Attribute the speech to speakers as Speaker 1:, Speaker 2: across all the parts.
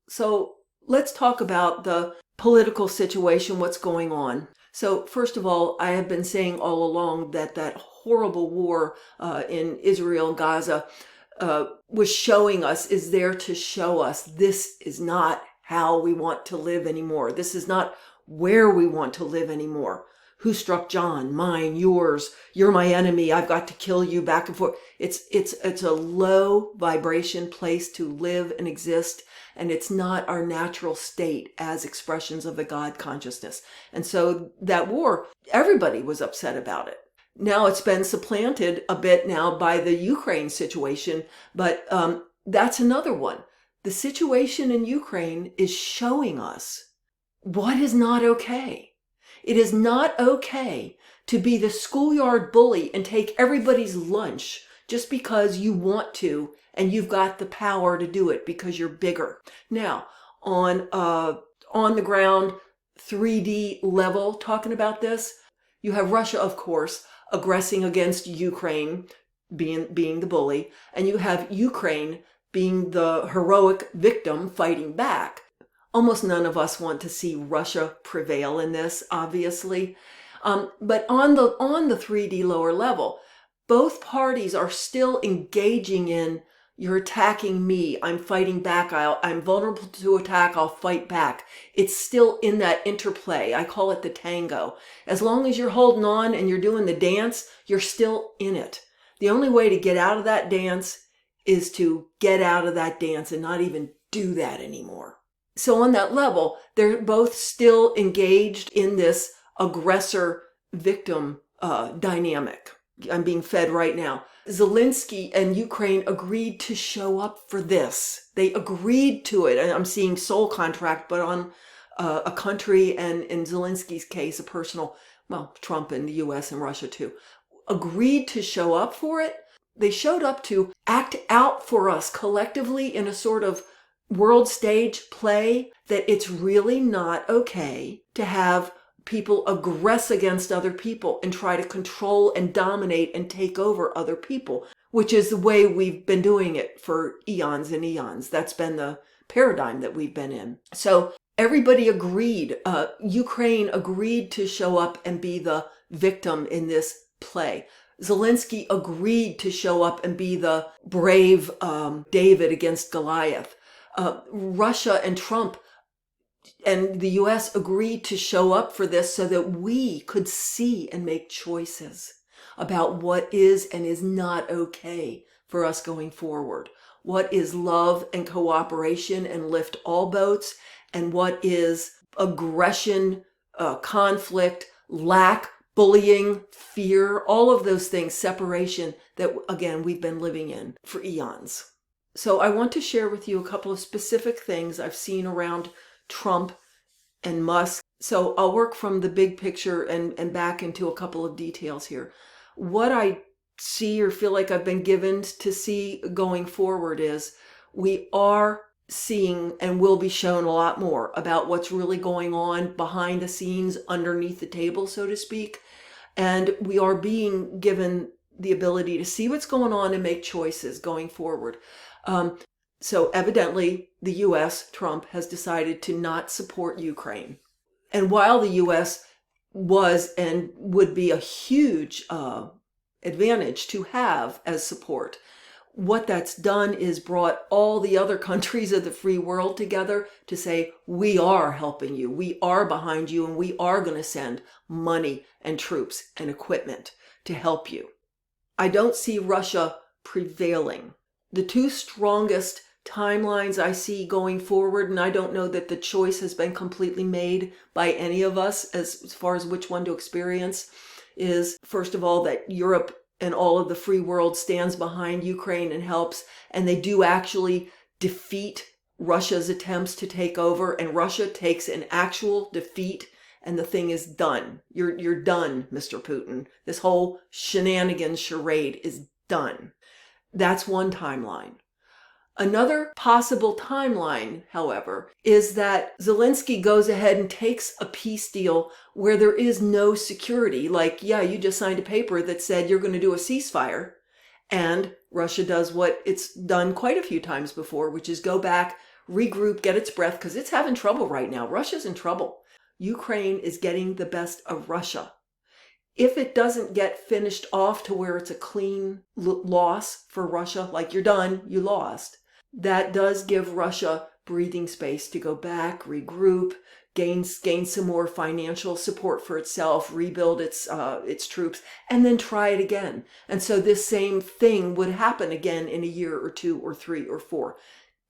Speaker 1: So let's talk about the political situation, what's going on. So first of all, I have been saying all along that that horrible war in Israel, Gaza, was showing us, is there to show us this is not how we want to live anymore. This is not where we want to live anymore. Who struck John? Mine, yours. You're my enemy. I've got to kill you, back and forth. It's a low vibration place to live and exist. And it's not our natural state as expressions of the God consciousness. And so that war, everybody was upset about it. Now it's been supplanted a bit now by the Ukraine situation, but that's another one. The situation in Ukraine is showing us what is not okay. It is not okay to be the schoolyard bully and take everybody's lunch just because you want to and you've got the power to do it because you're bigger. Now, on the ground 3D level, talking about this, you have Russia, of course, aggressing against Ukraine, being the bully, and you have Ukraine being the heroic victim fighting back. Almost none of us want to see Russia prevail in this, obviously. But on the 3D lower level, both parties are still engaging in, you're attacking me, I'm fighting back, I'm vulnerable to attack, I'll fight back. It's still in that interplay. I call it the tango. As long as you're holding on and you're doing the dance, you're still in it. The only way to get out of that dance is to get out of that dance and not even do that anymore. So on that level, they're both still engaged in this aggressor-victim dynamic. I'm being fed right now. Zelensky and Ukraine agreed to show up for this. They agreed to it. And I'm seeing soul contract, but on a country, and in Zelensky's case, a personal, well, Trump and the US and Russia too, agreed to show up for it. They showed up to act out for us collectively in a sort of world stage play that it's really not okay to have people aggress against other people and try to control and dominate and take over other people, which is the way we've been doing it for eons and eons. That's been the paradigm that we've been in. So everybody agreed. Ukraine agreed to show up and be the victim in this play. Zelensky agreed to show up and be the brave David against Goliath. Russia and Trump and the US agreed to show up for this so that we could see and make choices about what is and is not okay for us going forward. What is love and cooperation and lift all boats, and what is aggression, conflict, lack, bullying, fear, all of those things, separation that, again, we've been living in for eons. So I want to share with you a couple of specific things I've seen around Trump and Musk. So I'll work from the big picture and back into a couple of details here. What I see or feel like I've been given to see going forward is we are seeing and will be shown a lot more about what's really going on behind the scenes, underneath the table, so to speak. And we are being given the ability to see what's going on and make choices going forward. So evidently, the U.S., Trump, has decided to not support Ukraine. And while the U.S. was and would be a huge advantage to have as support, what that's done is brought all the other countries of the free world together to say, we are helping you, we are behind you, and we are going to send money and troops and equipment to help you. I don't see Russia prevailing. The two strongest timelines I see going forward, and I don't know that the choice has been completely made by any of us as far as which one to experience, is first of all that Europe and all of the free world stands behind Ukraine and helps, and they do actually defeat Russia's attempts to take over, and Russia takes an actual defeat, and the thing is done. You're done, Mr. Putin. This whole shenanigans charade is done. That's one timeline. Another possible timeline, however, is that Zelensky goes ahead and takes a peace deal where there is no security. Like, yeah, you just signed a paper that said you're going to do a ceasefire. And Russia does what it's done quite a few times before, which is go back, regroup, get its breath, because it's having trouble right now. Russia's in trouble. Ukraine is getting the best of Russia. If it doesn't get finished off to where it's a clean loss for Russia, like you're done, you lost, that does give Russia breathing space to go back, regroup, gain some more financial support for itself, rebuild its troops, and then try it again. And so this same thing would happen again in a year or 2 or 3 or 4.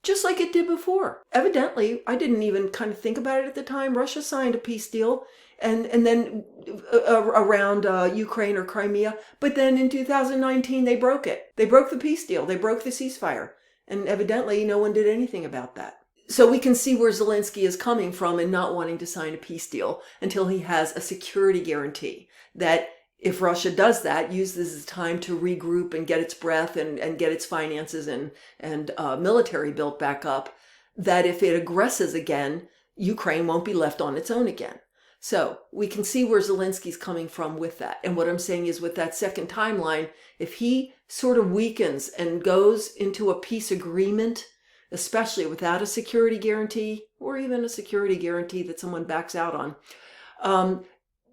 Speaker 1: Just like it did before. Evidently, I didn't even kind of think about it at the time. Russia signed a peace deal and then around Ukraine or Crimea. But then in 2019, they broke it. They broke the peace deal. They broke the ceasefire. And evidently, no one did anything about that. So we can see where Zelensky is coming from in not wanting to sign a peace deal until he has a security guarantee that if Russia does that, use this as time to regroup and get its breath and get its finances and military built back up, that if it aggresses again, Ukraine won't be left on its own again. So we can see where Zelensky's coming from with that. And what I'm saying is with that second timeline, if he sort of weakens and goes into a peace agreement, especially without a security guarantee or even a security guarantee that someone backs out on,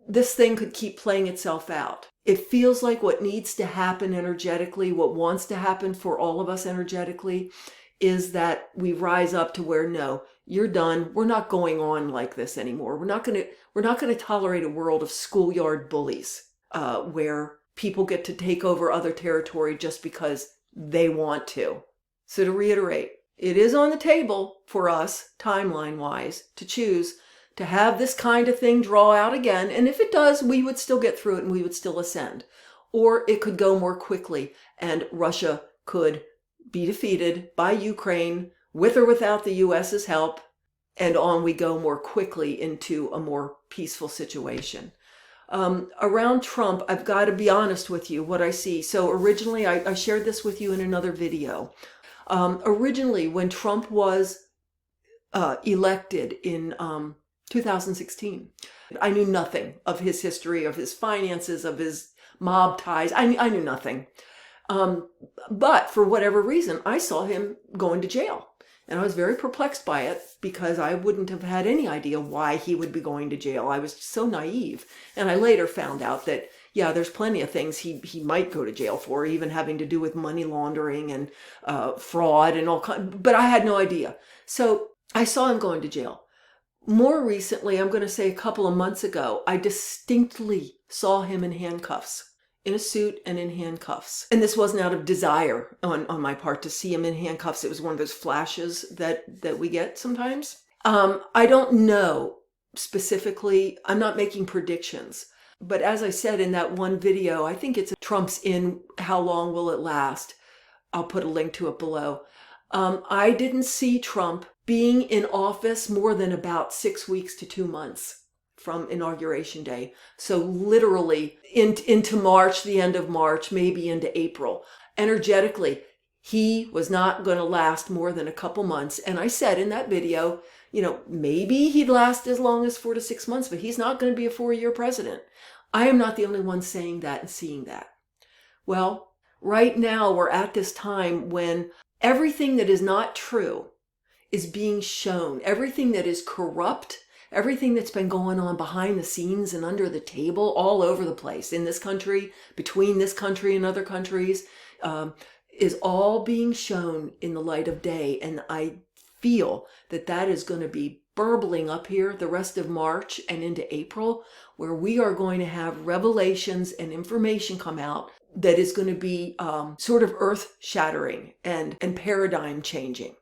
Speaker 1: this thing could keep playing itself out. It feels like what needs to happen energetically, what wants to happen for all of us energetically, is that we rise up to where, no, you're done. We're not going on like this anymore. We're not going to tolerate a world of schoolyard bullies, where people get to take over other territory just because they want to. So to reiterate, it is on the table for us, timeline-wise, to choose to have this kind of thing draw out again. And if it does, we would still get through it and we would still ascend. Or it could go more quickly and Russia could be defeated by Ukraine with or without the US's help. And on we go more quickly into a more peaceful situation. Around Trump, I've got to be honest with you, what I see. So originally, I shared this with you in another video. Originally, when Trump was elected in 2016. I knew nothing of his history, of his finances, of his mob ties. I knew nothing. But for whatever reason, I saw him going to jail. And I was very perplexed by it because I wouldn't have had any idea why he would be going to jail. I was so naive. And I later found out that, yeah, there's plenty of things he might go to jail for, even having to do with money laundering and fraud and all kinds. But I had no idea. So I saw him going to jail. More recently, I'm going to say a couple of months ago, I distinctly saw him in handcuffs, in a suit and in handcuffs. And this wasn't out of desire on my part to see him in handcuffs. It was one of those flashes that we get sometimes. I don't know specifically. I'm not making predictions. But as I said in that one video, I think it's Trump's in How Long Will It Last? I'll put a link to it below. I didn't see Trump being in office more than about 6 weeks to 2 months from Inauguration Day. So literally into March, the end of March, maybe into April. Energetically, he was not going to last more than a couple months. And I said in that video, maybe he'd last as long as 4 to 6 months, but he's not going to be a 4-year president. I am not the only one saying that and seeing that. Well, right now we're at this time when everything that is not true is being shown. Everything that is corrupt, everything that's been going on behind the scenes and under the table all over the place in this country, between this country and other countries, is all being shown in the light of day. And I feel that is going to be burbling up here the rest of March and into April, where we are going to have revelations and information come out that is going to be sort of earth-shattering and paradigm changing.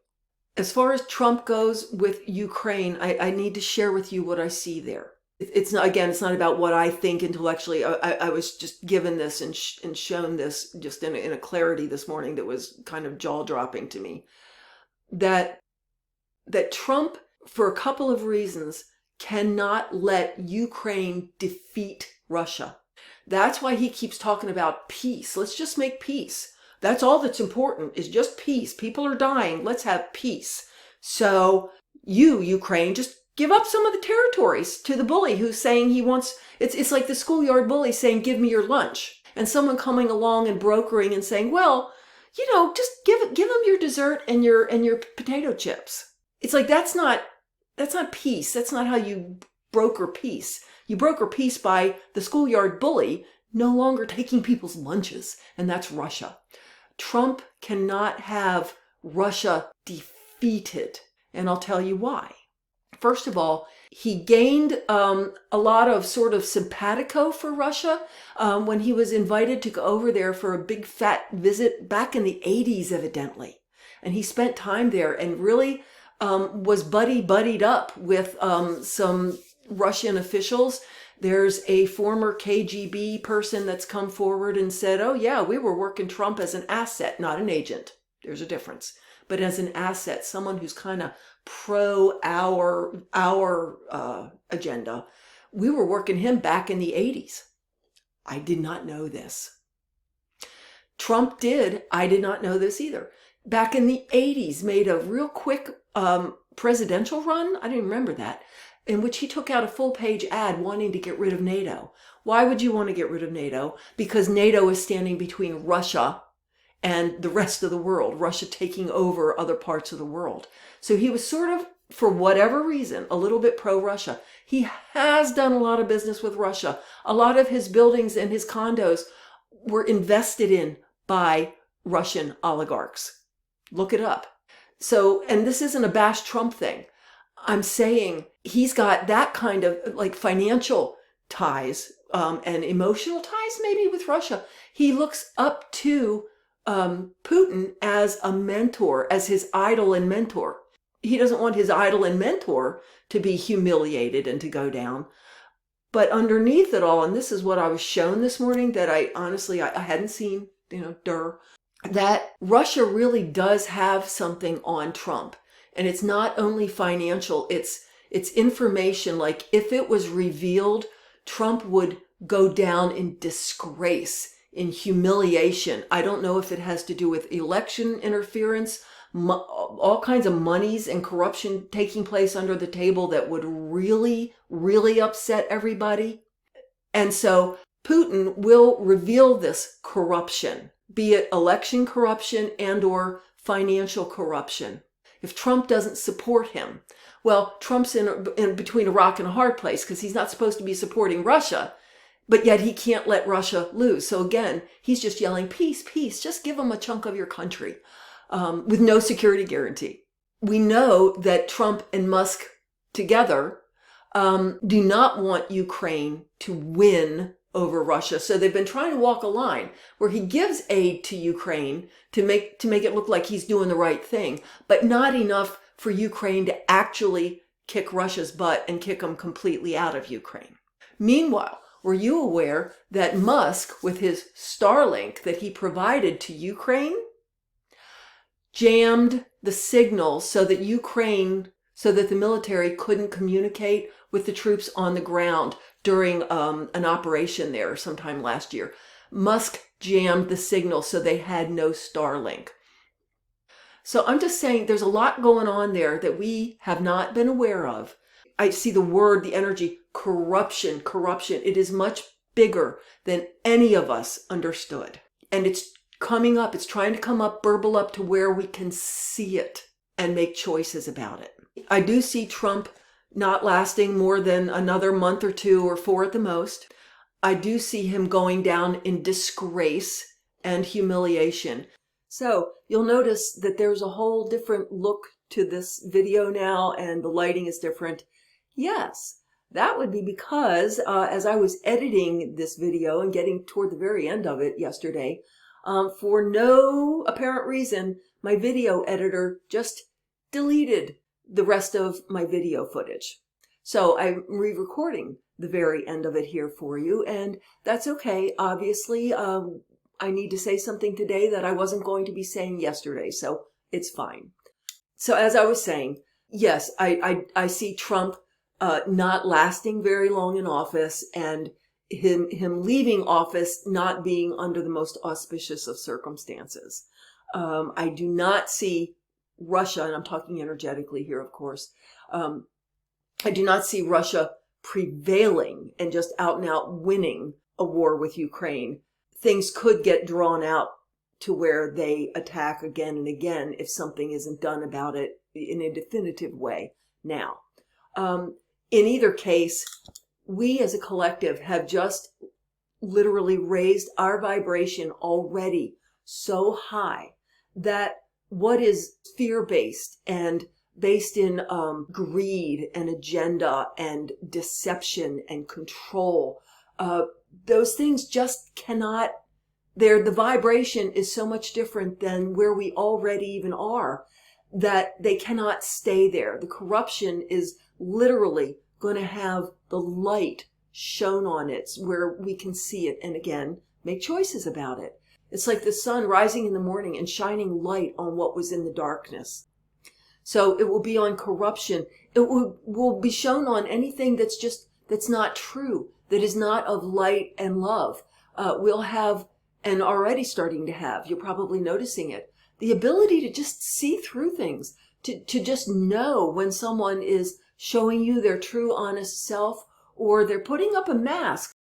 Speaker 1: As far as Trump goes with Ukraine, I need to share with you what I see there. It's not, again, it's not about what I think intellectually. I was just given this and shown this just in a clarity this morning that was kind of jaw-dropping to me. That Trump, for a couple of reasons, cannot let Ukraine defeat Russia. That's why he keeps talking about peace. Let's just make peace. That's all that's important, is just peace. People are dying. Let's have peace. So you, Ukraine, just give up some of the territories to the bully who's saying he wants, it's like the schoolyard bully saying, give me your lunch. And someone coming along and brokering and saying, well, just give them your dessert and your potato chips. It's like, that's not peace. That's not how you broker peace. You broker peace by the schoolyard bully no longer taking people's lunches, and that's Russia. Trump cannot have Russia defeated, and I'll tell you why. First of all, he gained a lot of sort of simpatico for Russia when he was invited to go over there for a big fat visit back in the 80s, evidently. And he spent time there and really was buddied up with some Russian officials. There's a former KGB person that's come forward and said, oh yeah, we were working Trump as an asset, not an agent. There's a difference. But as an asset, someone who's kind of pro our agenda. We were working him back in the 80s. I did not know this. Trump did. I did not know this either. Back in the 80s, made a real quick presidential run. I didn't remember that. In which he took out a full-page ad wanting to get rid of NATO. Why would you want to get rid of NATO? Because NATO is standing between Russia and the rest of the world, Russia taking over other parts of the world. So he was sort of, for whatever reason, a little bit pro-Russia. He has done a lot of business with Russia. A lot of his buildings and his condos were invested in by Russian oligarchs. Look it up. So, and this isn't a bash Trump thing. I'm saying he's got that kind of like financial ties and emotional ties maybe with Russia. He looks up to Putin as a mentor, as his idol and mentor. He doesn't want his idol and mentor to be humiliated and to go down. But underneath it all, and this is what I was shown this morning that I honestly hadn't seen, that Russia really does have something on Trump. And it's not only financial, it's information. Like if it was revealed, Trump would go down in disgrace, in humiliation. I don't know if it has to do with election interference, all kinds of monies and corruption taking place under the table that would really, really upset everybody. And so Putin will reveal this corruption, be it election corruption and or financial corruption. If Trump doesn't support him, well, Trump's in between a rock and a hard place because he's not supposed to be supporting Russia. But yet he can't let Russia lose. So again, he's just yelling, peace, peace. Just give them a chunk of your country with no security guarantee. We know that Trump and Musk together do not want Ukraine to win over Russia. So they've been trying to walk a line where he gives aid to Ukraine to make it look like he's doing the right thing, but not enough for Ukraine to actually kick Russia's butt and kick them completely out of Ukraine. Meanwhile, were you aware that Musk, with his Starlink that he provided to Ukraine, jammed the signal so that the military couldn't communicate with the troops on the ground during an operation there sometime last year? Musk jammed the signal so they had no Starlink. So I'm just saying there's a lot going on there that we have not been aware of. I see the word, the energy, corruption. It is much bigger than any of us understood. And it's coming up. It's trying to come up, burble up to where we can see it and make choices about it. I do see Trump not lasting more than another month or 2 or 4 at the most. I do see him going down in disgrace and humiliation. So you'll notice that there's a whole different look to this video now and the lighting is different. Yes, that would be because as I was editing this video and getting toward the very end of it yesterday, for no apparent reason, my video editor just deleted the rest of my video footage. So I'm re-recording the very end of it here for you, and that's okay. Obviously, I need to say something today that I wasn't going to be saying yesterday, so it's fine. So as I was saying, yes, I see Trump not lasting very long in office, and him leaving office not being under the most auspicious of circumstances. I do not see Russia, and I'm talking energetically here, of course, I do not see Russia prevailing and just out and out winning a war with Ukraine. Things could get drawn out to where they attack again and again if something isn't done about it in a definitive way now. In either case, we as a collective have just literally raised our vibration already so high that what is fear-based and based in greed and agenda and deception and control, those things just cannot, the vibration is so much different than where we already even are, that they cannot stay there. The corruption is literally going to have the light shone on it where we can see it and again make choices about it. It's like the sun rising in the morning and shining light on what was in the darkness. So it will be on corruption. It will be shown on anything that's not true, that is not of light and love. We'll have, and already starting to have, you're probably noticing it, the ability to just see through things, to just know when someone is showing you their true honest self, or they're putting up a mask